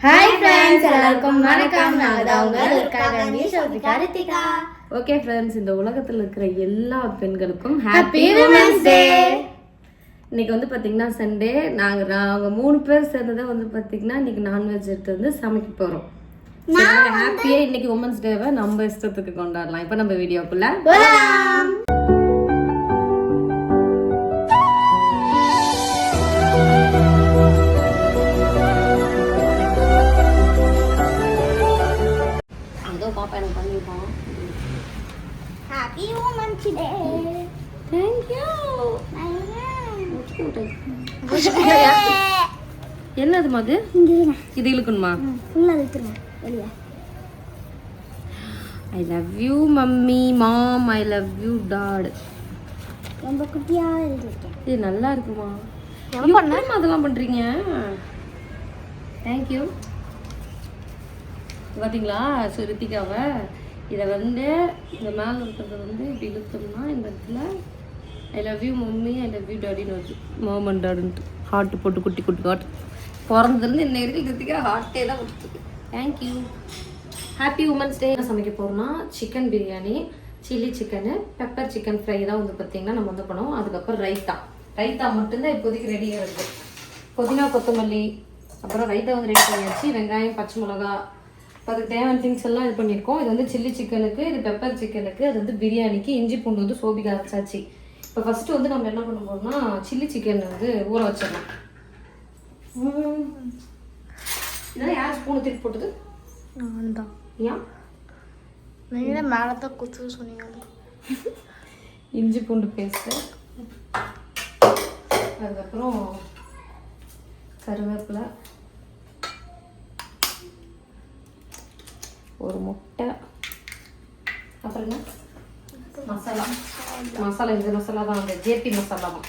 Hi friends, எல்லாருக்கும் வணக்கம். நாங்கள் தான் உங்கள் ரித்திகா. ஓகே ஃப்ரெண்ட்ஸ், இந்த உலகத்தில் இருக்கிற எல்லா பெண்களுக்கும் ஹாப்பி விமென்ஸ் டே. இன்னைக்கு வந்து பார்த்தீங்கன்னா சண்டே. நாங்கள் 3 பேர் சேர்ந்ததை வந்து பார்த்தீங்கன்னா இன்னைக்கு நான்வெஜ் எடுத்து வந்து சமைக்க போகிறோம். ஹாப்பியாக இன்னைக்கு உமன்ஸ் டேவை நம்ம இஷ்டத்துக்கு கொண்டாடலாம். இப்போ நம்ம வீடியோக்குள்ள பாப்பா எனக்கு பண்ணிருக்கோம். Happy women's day. Thank you. என்னது மது? இது இழுக்கணுமா? ஃபுல்லா இழுத்துறேன் வெளிய. I love you mummy, mom, I love you dad. ரொம்ப குட்டியா இழுத்துறேன். இது நல்லா இருக்குமா? என்ன பண்ணாம அதெல்லாம் பண்றீங்க? Thank you. பார்த்தீங்களா ரித்திகாவை? இதை வந்து இந்த மேலே இருக்கிறத வந்து இப்படி இழுத்தோம்னா இந்த இடத்துல I love you mummy, I love you டாடின்னு வருது. மாம் அண்ட் டாடுன்ட்டு ஹார்ட் போட்டு குட்டி குட்டி ஹார்ட். பிறந்ததுலேருந்து இன்ன வரைக்கும் ரித்திகா ஹார்ட்டே தான் கொடுத்துருக்கு. தேங்க்யூ. ஹாப்பி உமன்ஸ் டே. சமைக்க போகிறோம்னா chicken biryani, chilli chicken, pepper chicken fry தான் வந்து பார்த்திங்கன்னா நம்ம வந்து பண்ணுவோம். அதுக்கப்புறம் ரைத்தா மட்டும்தான் இப்போதைக்கு ரெடியாக இருக்குது. புதினா கொத்தமல்லி, அப்புறம் ரைத்தா வந்து ரெடி பண்ணியாச்சு. வெங்காயம், பச்சை மிளகா, அதுக்கு தேவையான திங்ஸ் எல்லாம் இது பண்ணியிருக்கோம். இது வந்து சில்லி சிக்கனுக்கு, இது பெப்பர் சிக்கனுக்கு, அது வந்து பிரியாணிக்கு. இஞ்சி பூண்டு வந்து சோபிகா அரைச்சாச்சு. இப்போ ஃபஸ்ட்டு வந்து நம்ம என்ன பண்ண போகிறோம்னா சில்லி சிக்கன் வந்து ஊற வச்சிடலாம். இதெல்லாம் யார் ஸ்பூனு திருப்பி போட்டது? நான் தான். ஏன் நீங்கள் மேலே தான் குத்து சொன்னீங்க. இஞ்சி பூண்டு பேஸ்ட்டு, அதுக்கப்புறம் கருவேப்பிலை, ஒரு முட்டை, அப்புறம் என்ன மசாலா இந்த மசாலா தான் அந்த ஜேபி மசாலா தான்.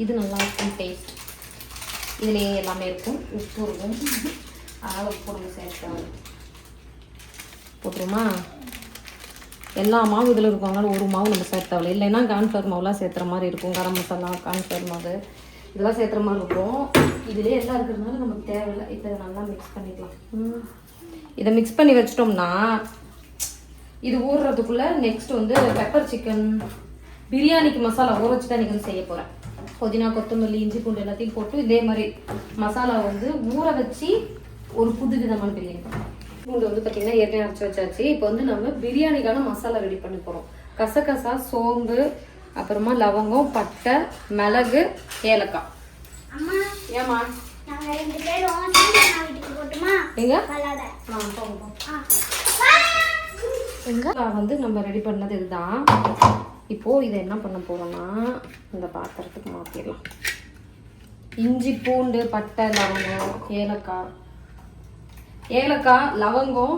இது நல்லா இருக்கும் டேஸ்ட். இதுலேயே எல்லாமே இருக்கும். உப்பு இருக்கும். அதனால் உப்பு நம்ம சேர்த்து போட்டுருமா? எல்லா மாவு இதில் இருக்கும். அதனால் ஒரு மாவு நம்ம சேர்த்தாவில்லை. இல்லைன்னா கார்ன்ஃப்ளவர் மாவுலாம் சேர்த்துற மாதிரி இருக்கும். கரம் மசாலா, கார்ன்ஃப்ளவர் மாவு இதெல்லாம் சேர்த்துற மாதிரி இருக்கும். இதுலேயே எல்லாம் இருக்கிறதுனால நமக்கு தேவையில்லை. இதை நல்லா மிக்ஸ் பண்ணிக்கலாம். இதை மிக்ஸ் பண்ணி வச்சிட்டோம்னா இது ஊறுறதுக்குள்ளே நெக்ஸ்ட் வந்து பெப்பர் சிக்கன் பிரியாணிக்கு மசாலா ஊற வச்சு தான் இன்றைக்கி வந்து செய்ய போகிறேன். புதினா கொத்தமல்லி, இஞ்சி பூண்டு எல்லாத்தையும் போட்டு இதே மாதிரி மசாலா வந்து ஊற வச்சு ஒரு புது விதமான பிரியாணி பண்ணுறோம். பூண்டு வந்து பார்த்திங்கன்னா ஏற்கனவே அரைச்சி வச்சாச்சு. இப்போ வந்து நம்ம பிரியாணிக்கான மசாலா ரெடி பண்ணி போகிறோம். கசகசா, சோம்பு, அப்புறமா லவங்கம், பட்டை, மிளகு, ஏலக்காய். ஏமா வந்து நம்ம ரெடி பண்ணது இதுதான். இப்போ இதை என்ன பண்ண போறோம்னா இந்த பாத்திரத்துக்கு மாத்திடலாம். இஞ்சி பூண்டு, பட்டை, லவங்கம், ஏலக்காய், லவங்கம்,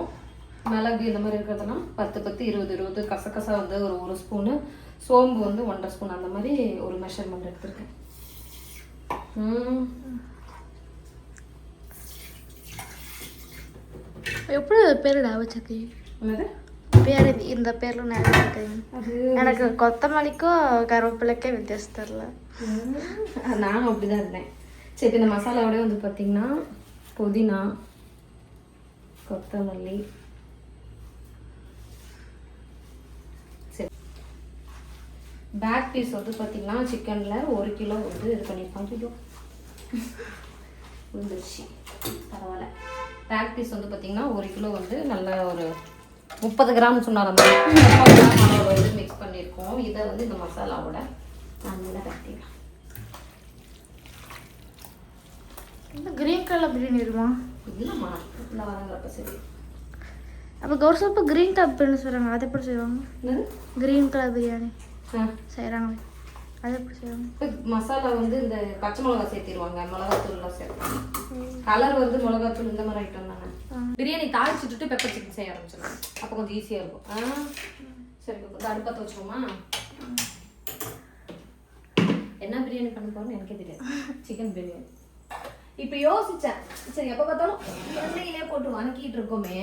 மிளகு இந்த மாதிரி இருக்கிறதுனா 10 20 கசகசா வந்து ஒரு ஸ்பூனு, சோம்பு வந்து 1.5 ஸ்பூன், அந்த மாதிரி ஒரு மெஷர்மெண்ட் எடுத்துருக்கேன். எப்படி பேர் வச்சிருக்கீ? பேர் இந்த பேர்ல நிறைய இருக்கு. எனக்கு கொத்தமல்லிக்கும் கருவேப்பிலைக்கும் வித்தியாசம் தெரியல. நானும் அப்படிதான் இருந்தேன். சரி, இந்த மசாலாவோட வந்து பார்த்தீங்கன்னா புதினா, கொத்தமல்லி, சரி பேக் பீஸ் வந்து பார்த்தீங்கன்னா சிக்கனில் 1 கிலோ வந்து இது பண்ணியிருப்பாங்க. விழுந்துருச்சு, பரவாயில்ல. பேக் பீஸ் வந்து பார்த்தீங்கன்னா 1 கிலோ வந்து நல்ல ஒரு 30 கிராம் சொன்னார். அந்த 30 கிராம் அளவு வந்து மிக்ஸ் பண்ணியிருக்கோம். இதை வந்து இந்த மசாலாவோட நல்லா கட்டிடலாம். இந்த கிரீன் கலர் பிரியாணி வருமா? இல்லைம்மா, இல்லை வரங்கிறப்ப சரி. அப்போ கௌரவப்போ கிரீன் கலர் பிரியாணி செய்கிறாங்க. அதை எப்படி செய்வாங்க? கிரீன் கலர் பிரியாணி செய்கிறாங்க, அது எப்படி செய்வாங்க? மசாலா வந்து இந்த பச்சை மிளகா சேர்த்திடுவாங்க, மிளகாத்தூள்லாம் சேர்ப்பாங்க. கலர் வந்து மிளகாத்தூள் இந்த மாதிரி ஐட்டம் தானே. பிரியாணி தாளிச்சுட்டு பெப்பர் சிக்கன் செய்ய ஆரம்பிச்சிடும். அப்போ கொஞ்சம் ஈஸியாக இருக்கும். சரி, அடுப்பத்தை வச்சுக்கோமா? என்ன பிரியாணி பண்ண போறோம்னு எனக்கே தெரியாது. சிக்கன் பிரியாணி. இப்போ யோசித்தேன், சரி எப்போ பார்த்தாலும் எண்ணெயிலே போட்டு வணக்கிட்டு இருக்கோமே,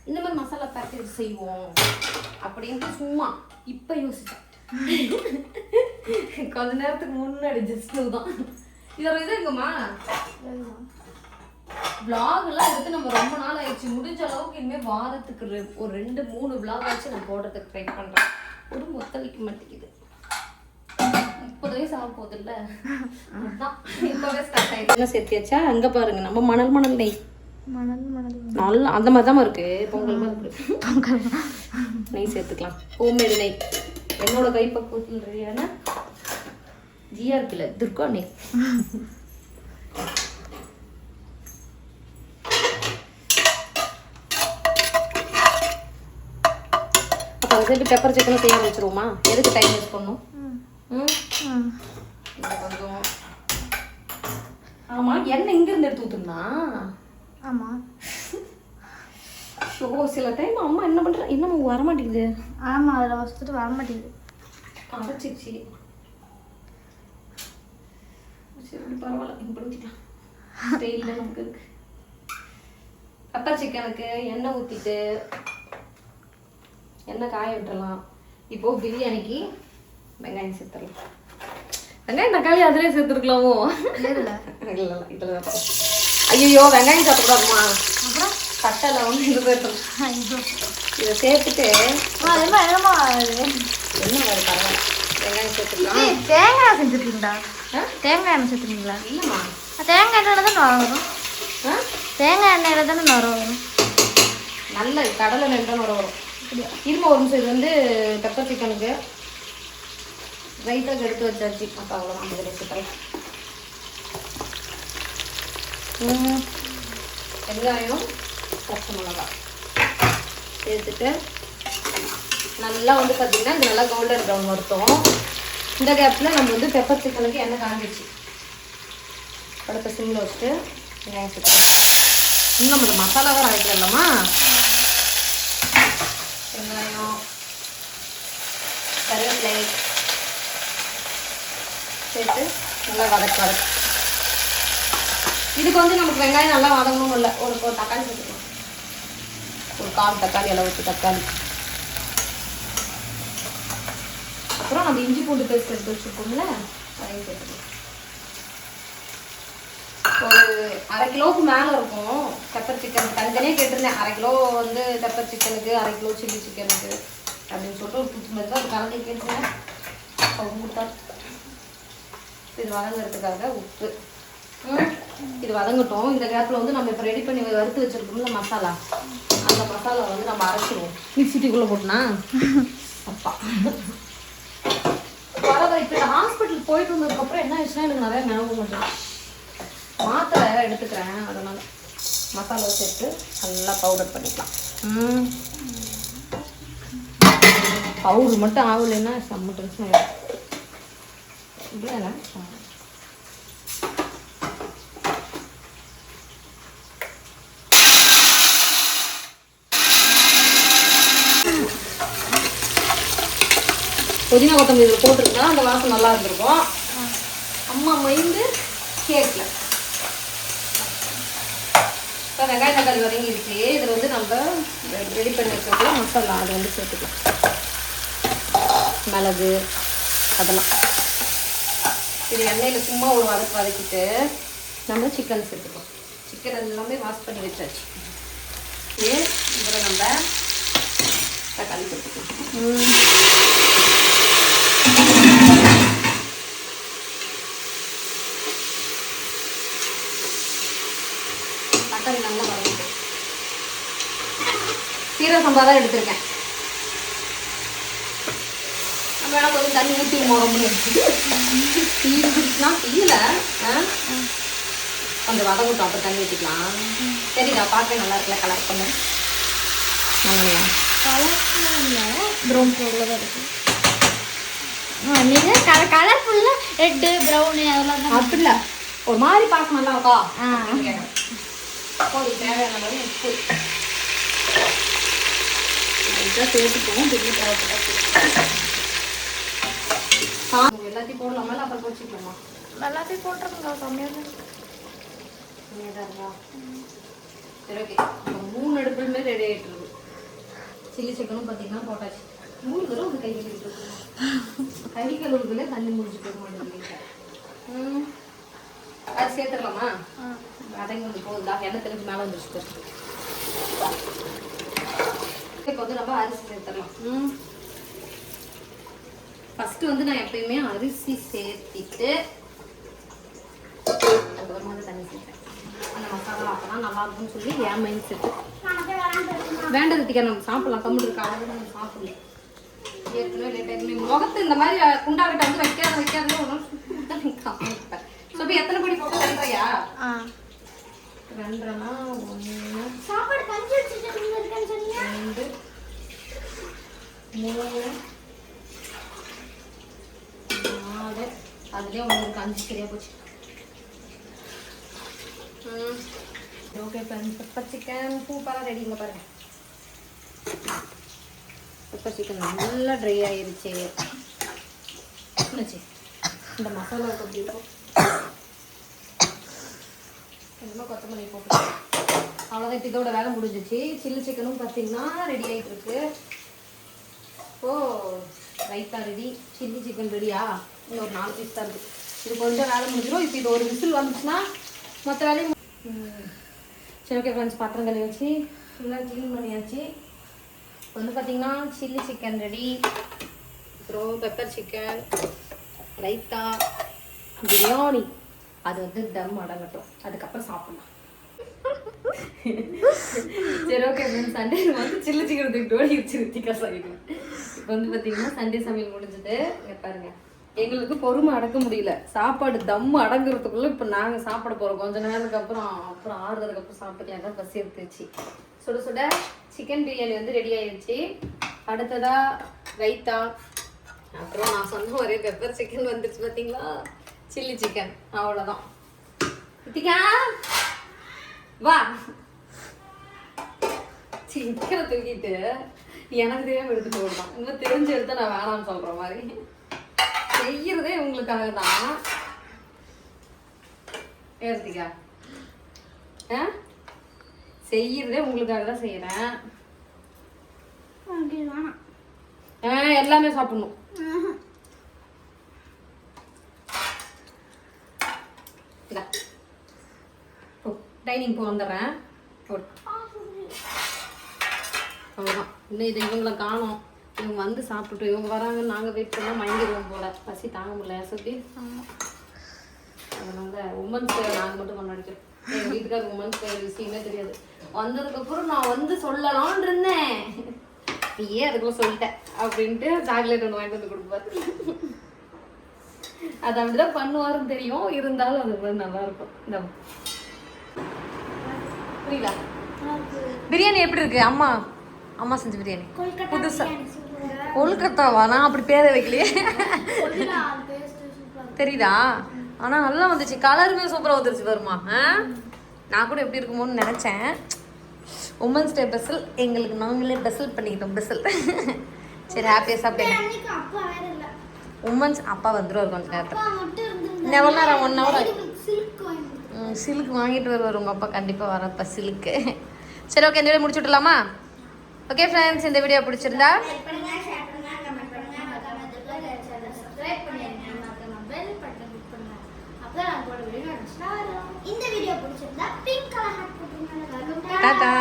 இந்த மாதிரி மசாலா பேக்கேஜ் செய்வோம் அப்படின்ட்டு சும்மா இப்போ யோசித்தேன். கொஞ்ச நேரத்துக்கு முன்னாடி ஜஸ்ட் தான். இது ஒரு இது இருக்குமா? vlogலாம் எடுத்து நம்ம ரொம்ப நாள் ஆயிடுச்சு. முடிஞ்ச அளவுக்கு இனிமேல் வாரத்துக்கு ஒரு 2-3 vlog ஆச்சு நான் போடுறதுக்கு ட்ரை பண்ணுறேன். ஒரு ஒத்தளிக்க மாட்டேங்குது. 30 வயசு ஆக போகுது இல்லை, அதுதான் இப்போவே ஸ்டார்ட் ஆகிடுச்சு. என்ன சேர்த்தியாச்சா? அங்கே பாருங்க, நம்ம மணல் நெய் நல்லா அந்த மாதிரி தான் இருக்கு. பொங்கல் மாதிரி இருக்கு. பொங்கல் நெய் சேர்த்துக்கலாம். ஹோம்மேடு நெய், என்னோட கைப்பக்குவத்தில் ரெடியான ஜிஆர்பியில் துர்கா நெய். அப்போ அதுக்கு பெப்பர் சிக்கனும் செய்ய வச்சுருவோமா? எதுக்கு டைம் யூஸ் பண்ணணும்? கொஞ்சம் ஆமாம், எண்ணெய் இங்கேருந்து எடுத்து ஊற்றுனா. ஆமாம். ஸோ சில டைம் அம்மா என்ன பண்ணுறேன், இன்னும் வரமாட்டேங்குது. ஆமாம், அதில் வச்சுட்டு வரமாட்டேங்குது. அரைச்சிச்சு. சரி பரவாயில்ல, இப்படி வச்சுக்கலாம். ஸ்டைலில் நமக்கு இருக்கு. பெப்பர் சிக்கனுக்கு எண்ணெய் ஊற்றிட்டு எண்ணெய் காய விட்டுறலாம். இப்போது பிரியாணிக்கு வெங்காயம் சேர்த்துடலாம். வெங்காயம் தக்காளி அதிலே சேர்த்துருக்கலாமோ? இல்லை இல்லை, இதில் தான். ஐயோ, வெங்காயம் சாப்பிடக்கூடாதுமா. அப்புறம் கட்டலை வந்து இது போயிட்டோம். இதை சேர்த்துட்டு என்னமா என்ன வருது? பரவாயில்ல, வெங்காயம் சேர்த்துக்கலாம். தேங்காய் செஞ்சுருக்கீங்களா? தேங்காய் எண்ணெய் சேர்த்துருக்கீங்களா? இல்லைம்மா, தேங்காய் எண்ணெயில் தான் நுர வரும். தேங்காய் எண்ணெயில் தானே நுர வரும். நல்ல கடலை எண்ணெய் தான் நுர வரும். இருமா ஒரு நிமிஷம். இது வந்து பெப்பர் சிக்கனுக்கு ரைட்டாக எடுத்து வச்சாச்சு. அப்போ அவ்வளோதான், இதில் வச்சுக்கலாம். வெங்காயம், பச்சை மிளகாய் சேர்த்துட்டு நல்லா வந்து பார்த்திங்கன்னா இது நல்லா கோல்டன் ப்ரௌன் வருத்தோம். இந்த கேப்பில் நம்ம வந்து பெப்பர் சிக்கனுக்கு எண்ணெய் காஞ்சிச்சு. அடுத்த சிம்மில் வச்சுட்டு வெங்காயம் சேர்த்துக்கலாம். இன்னும் நம்ம இந்த மசாலாவை அரைக்கலாமா? வெங்காயம், கருவேப்பிலை சேர்த்து நல்லா வதக்கு. இதுக்கு வந்து நமக்கு வெங்காயம் நல்லா வதங்கணும் இல்லை, ஒரு தக்காளி சேர்த்துக்கலாம். ஒரு 1/4 தக்காளி அளவுக்கு தக்காளி. அப்புறம் நம்ம இஞ்சி பூண்டு பேஸ்ட் எடுத்து வச்சுருக்கோம்ல, அதையும் சேர்த்துக்கலாம். ஒரு 1/2 கிலோவுக்கு மேலே இருக்கும் பெப்பர் சிக்கன். தனித்தனியாக கேட்டிருந்தேன். 1/2 கிலோ வந்து பெப்பர் சிக்கனுக்கு, 1/2 கிலோ சில்லி சிக்கனுக்கு அப்படின்னு சொல்லிட்டு ஒரு புது மாதிரி தான் ஒரு கலந்து கேட்டிருந்தேன். அவங்க கொடுத்தாரு. இது வதங்கிறதுக்காக உப்பு. இது வதங்கட்டும். இந்த கேப்பில் வந்து நம்ம இப்போ ரெடி பண்ணி வறுத்து வச்சுருக்கோம்ல மசாலா, அந்த மசாலா வந்து நம்ம அரைச்சிடுவோம். மிக்சிக்குள்ளே போட்டுனா அப்பா பரவாயில்ல. இப்போ இந்த ஹாஸ்பிட்டல் போயிட்டு வந்ததுக்கப்புறம் என்ன ஆச்சுன்னா எனக்கு நிறையா ஞாபகம் பண்ணுறேன். மாத்திரை எடுத்துக்கிறேன், அதனால் மசாலா சேர்த்து நல்லா பவுடர் பண்ணிக்கலாம். பவுடர் மட்டும் ஆகலைன்னா செம்ம டென்ஷன் ஆகிடும். இப்படிதானே புதினா கொத்தமல்லி இதில் போட்டிருந்தா அந்த வாசம் நல்லா இருந்திருக்கும். அம்மா மைண்டு கேட்கல. இப்போ வெங்காயம் தக்காளி வதங்கிடுச்சு. இதில் வந்து நம்ம ரெடி பண்ணி வச்சுருக்கோம் மசாலா, அதை வந்து சேர்த்துக்கலாம். மிளகு அதெல்லாம் இது எண்ணெயில் சும்மா ஒரு வதக்கிட்டு நம்ம சிக்கன் சேர்த்துக்கலாம். சிக்கன் எல்லாமே வாஷ் பண்ணி வச்சாச்சு. இதில் நம்ம தக்காளி சேர்த்துக்கலாம். தக்காளி நல்லா வதங்கிட்டு சீரக சம்பா தான் எடுத்திருக்கேன். நம்ம வேணா கொஞ்சம் தண்ணி ஊற்றி முகம்னு தீருச்சுன்னா தீயல கொஞ்சம் வதங்கட்டும், அப்போ தண்ணி ஊற்றிக்கலாம். சரிடா, பார்க்க நல்லா இருக்குல்ல, கலர் பண்ண நல்லையா? ப்ரௌன் கலரில் தான் இருக்குது. நீங்கள் கலர்ஃபுல்லாக ரெட்டு ப்ரௌனு அதெல்லாம் தான். அப்படி இல்லை, ஒரு மாதிரி பார்க்க நல்லா இருக்கா? ஒரு தேவையான மாதிரி உப்பு சேர்த்துப்போம். எல்லாத்தையும் போடலாமா இல்லை அப்புறம் போச்சுக்கலாமா? எல்லாத்தையும் போட்டுருங்க, கம்மியாக தான் இருக்கா? சரி, ஓகே. 3 அடுப்புமே ரெடி ஆகிட்டு இருக்கு. சில்லி சிக்கனும் பார்த்தீங்கன்னா போட்டாச்சு. 3 தடவை ஒரு கை கழுவிட்டு கை கழுவுக்குள்ளே தண்ணி முடிச்சுட்டு இருக்க மாட்டேங்குது. அது சேர்த்துடலாமா? வதங்கி வந்து போகுதா எண்ணெய் தெளிஞ்சு மேலே வந்துருச்சு. இப்போ வந்து நம்ம அரிசி சேர்த்துடலாம். ஃபஸ்ட்டு வந்து நான் எப்பயுமே அரிசி சேர்த்திட்டு அதுக்கப்புறமா வந்து தண்ணி சேர்ப்பேன். அந்த மசாலா அப்போதான் நல்லா இருக்கும்னு சொல்லி என் மைண்ட் செட்டு. வேண்டது திக்க நம்ம சாப்பிடலாம். கம்முன்னு இருக்கா அவ்வளோ நம்ம சாப்பிடலாம். ஏற்கனவே லேட்டாக முகத்து இந்த மாதிரி குண்டாகிட்ட வந்து வைக்காத ஒன்றும் காமிப்பேன். ஸோ இப்போ எத்தனை படி போட்டு 2:30? 2:30னா 1 சாப்பாடு கஞ்சி வச்சுட்டு இருக்கேன்னு சொன்னீங்க. 2 3 4 அதுலேயே உங்களுக்கு 5 சரியாக போச்சு. ஓகே ஃப்ரெண்ட்ஸ், பெப்பர் சிக்கன் சூப்பராக ரெடிங்க பாருங்க. பெப்பர் சிக்கன் நல்லா ட்ரை ஆயிருச்சு. இந்த மசாலா அப்படி இருக்கும். கொஞ்சமாக கொத்தமல்லி போட்டு அவ்வளோதான். இப்போ இதோட வேலை முடிஞ்சிச்சு. சில்லி சிக்கனும் பார்த்தீங்கன்னா ரெடி ஆகிட்டு இருக்கு. இப்போது ரைத்தா ரெடி, சில்லி சிக்கன் ரெடியா? இன்னொரு 4 பீஸ் தான் இருக்குது. இது கொஞ்சம் வேலை முடிஞ்சிடும். இப்போ இது ஒரு விசில் வந்துச்சுன்னா மற்ற வேலையும் சரி. ஓகே ஃப்ரெண்ட்ஸ், பாத்திரம் கழுவி வச்சு ஃபுல்லாக க்ளீன் பண்ணியாச்சு. இப்போ வந்து பார்த்தீங்கன்னா சில்லி சிக்கன் ரெடி, அப்புறம் பெப்பர் சிக்கன், ரைத்தா, பிரியாணி. அது வந்து தம் அடங்கட்டும், அதுக்கப்புறம் சாப்பிடலாம். சரி ஓகே ஃப்ரெண்ட்ஸ், சண்டே வந்து சில்லி சிக்கன் தூக்கிட்டு ஓடி ரித்திகா சாகிடுவேன். இப்போ வந்து பார்த்தீங்கன்னா சண்டே சமையல் முடிஞ்சது. இங்கே பாருங்க, எங்களுக்கு பொறுமை அடக்க முடியல. சாப்பாடு தம் அடங்குறதுக்குள்ள இப்போ நாங்கள் சாப்பிட போகிறோம். கொஞ்ச நேரத்துக்கு அப்புறம் ஆறுறதுக்கப்புறம் சாப்பிட்டுக்கலாம். எதாவது பசி எடுத்துச்சு. சுட சுட சிக்கன் பிரியாணி வந்து ரெடி ஆயிடுச்சு. அடுத்ததாக ரைத்தா, அப்புறம் நான் சொன்ன ஒரே பெப்பர் சிக்கன் வந்துடுச்சு. பார்த்தீங்களா, சில்லி சிக்கன். அவ்வளோதான். ரித்திகா வா, சிக்கனை தூக்கிட்டு எனக்கு தெரியாமல் எடுத்துட்டு போடலாம். இன்னும் தெரிஞ்சு எடுத்து நான் வேணாம்னு சொல்கிற மாதிரி செய்யறதே உங்களுக்காக தான். ரித்திகா செய்யறதே உங்களுக்காக தான் செய்யறேன். எல்லாமே சாப்பிடணும். டைனிங் போ வந்துடுறேன். அவ்வளோதான். இன்னும் இது இவங்களை காணோம். இவங்க வந்து சாப்பிட்டுட்டு இவங்க வராங்க, நாங்கள் வெயிட் பண்ணால் மயங்கிடுவோம் போல. பசி தாங்க முடியல சொல்லி. அதனால உமன்ஸ் ஃபேர் நாங்கள் மட்டும் கொண்டாடிக்கிறோம். எங்கள் வீட்டுக்கார உமன்ஸ் ஃபேர் விஷயமே தெரியாது. வந்ததுக்கப்புறம் நான் வந்து சொல்லலான்னு இருந்தேன், நீயே அதுக்குள்ள சொல்லிட்டேன் அப்படின்ட்டு சாக்லேட் ஒன்று வாங்கிட்டு வந்து கொடுப்பாரு. அது அப்படிதான் பண்ணுவாருன்னு தெரியும், இருந்தாலும் அது வந்து நல்லா இருக்கும். இந்த புரியல. பிரியாணி எப்படி இருக்கு? அம்மா செஞ்ச பிரியாணி புதுசா. கொல்கத்தாவா? நான் அப்படி பேரை வைக்கலையே. தெரியுதா? ஆனா நல்லா வந்துச்சு. கலருமே சூப்பரா வந்துருச்சு. வருமா? நான் கூட எப்படி இருக்குமோன்னு நினைச்சேன். உமன்ஸ் டே பெசல் எங்களுக்கு நாங்களே பெசல் பண்ணிக்கிட்டோம். பெசல். சரி, ஹாப்பியா சாப்பிட்டேன். உமன்ஸ் அப்பா வந்துருவார் கொஞ்ச நேரத்தில். எவ்வளோ நேரம்? 1 hour. சில்க் வாங்கிட்டு வருவார் உங்கள் அப்பா. கண்டிப்பாக வரப்போ சில்க்கு. சரி ஓகே, இந்த வீடியோ முடிச்சு விட்டுலாமா? ஓகே ஃப்ரெண்ட்ஸ், இந்த வீடியோ பிடிச்சிருந்தா டாடா.